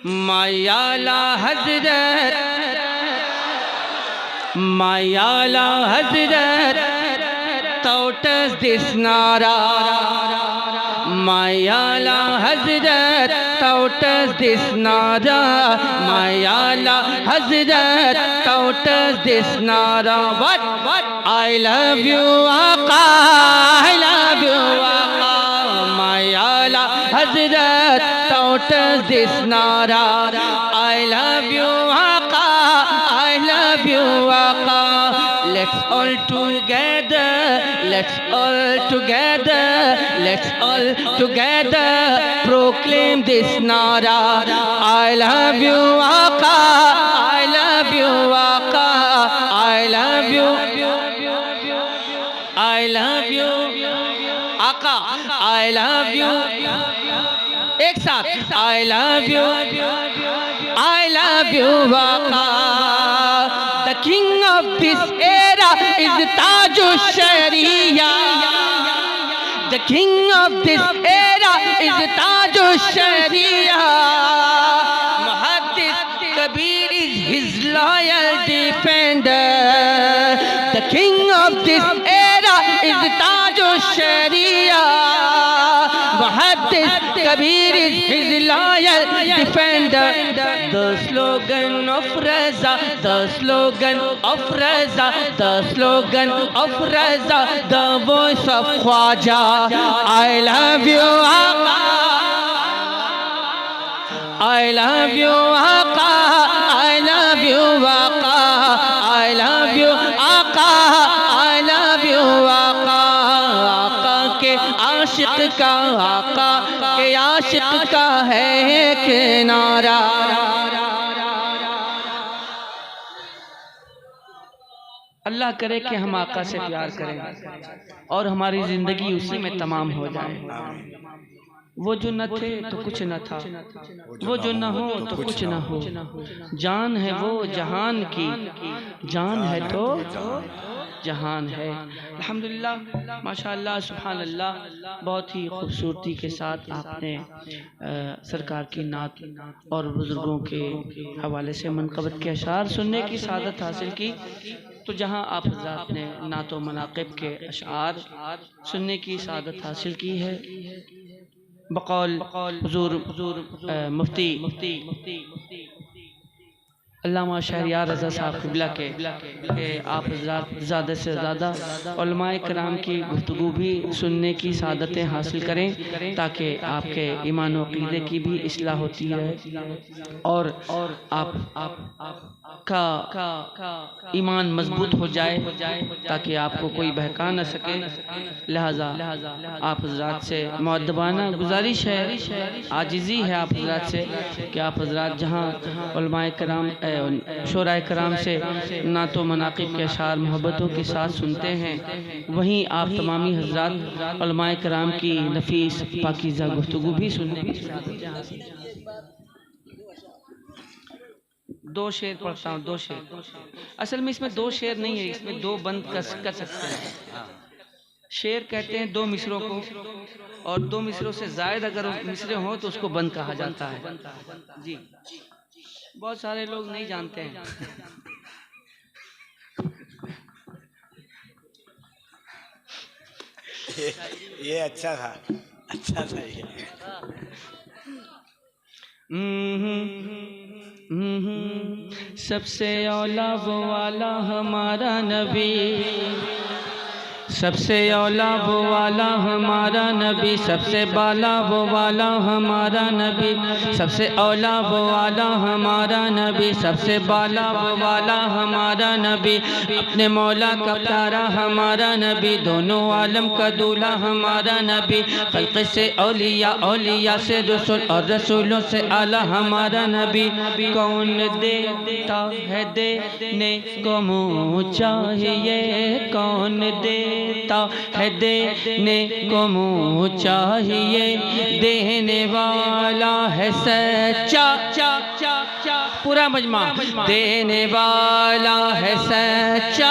मायाला Hazrat, मायाला Hazrat tautas this nara, मायाला Hazrat tautas this nara, मायाला Hazrat tautas this nara. What? I love you आका, I love you आका, मायाला हजरत tautas this nara. I love you आका, I love you आका. Let's all together, let's all together, let's all together proclaim this nara. I love you आका, I love you आका, I love you, I love you आका, I love you. एक साथ I love you, I love you आका. The king of this era is Tajush Sharia. The king of this era is Tajush Sharia. Muhaddis Kabir is his loyal defender. The king of this era is Tajush Sharia. Muhaddis Kabir is his loyal defender. The slogan of Raza, the slogan of Raza, the slogan of Raza, the voice of Khwaja. I love you Aqa, I love you Aqa, I love you Aqa, I love you Aqa, I love you Aqa. आका के आशिक का, आका के आशिक का है एक नारा. अल्लाह करे कि हम आका से प्यार करें और हमारी ज़िंदगी उसी में तमाम हो जाए. वो जो न थे तो कुछ न था, वो जो न हो तो कुछ न हो. जान है वो जहान की, जान है तो जहान है. अल्हम्दुलिल्लाह, माशाअल्लाह, सुभान अल्लाह. बहुत ही खूबसूरती के साथ आपने सरकार की नात और बुज़ुर्गों के हवाले से मनक़बत के अशार सुनने की सादत हासिल की. तो जहाँ आप हज़रात ने नात व मनाक़िब के अशार सुनने की सादत हासिल की है, बक़ौल हुज़ूर मुफ्ती अल्लामा शहरियार रज़ा साहब क़िबला के आप ज़्यादा से ज़्यादा उलमाए कराम की गुफ्तगू भी सुनने की सादतें हासिल करें, ताकि आपके ईमान व अक़ीदे की भी इस्लाह होती है और आप का ईमान मजबूत हो जाए, ताकि आपको कोई बहका न सके. लिहाजा आप हज़रात से मुअद्दबाना गुजारिश है, आजिज़ी है आप हज़रात से कि आप हज़रात जहाँ उलमाए कराम शोराए कराम से नातो मनाक़िब के अशार मोहब्बतों के साथ सुनते हैं, वहीं आप तमामी हज़रात उलमाए कराम की नफीस पाकीज़ा गुफ्तगू भी सुनने की. दो शेर पढ़ता हूँ, दो शेर. असल में इसमें दो शेर नहीं है, इसमें दो बंद कर सकते हैं. शेर कहते हैं दो मिसरों को, और दो मिसरों से ज़ायद अगर मिसरे हों तो उसको बंद कहा जाता है. जी, बहुत सारे लोग नहीं जानते हैं. ये अच्छा था, अच्छा था ये. सबसे औला वो वाला हमारा नबी, सबसे औला वो वाला हमारा नबी, सबसे बाला वो वाला हमारा नबी, सबसे औला वो वाला हमारा नबी, सबसे बाला वो वाला हमारा नबी, अपने मौला का प्यारा हमारा नबी, दोनों आलम का दूल्हा हमारा नबी, खल्क़ से औलिया, औलिया से रसूल और रसूलों से आला हमारा नबी. कौन देता है देने को मुँह चाहिए, कौन देता है देने को मुँह चाहिए, देने वाला है सच्चा. पूरा मजमा. देने वाला है सच्चा,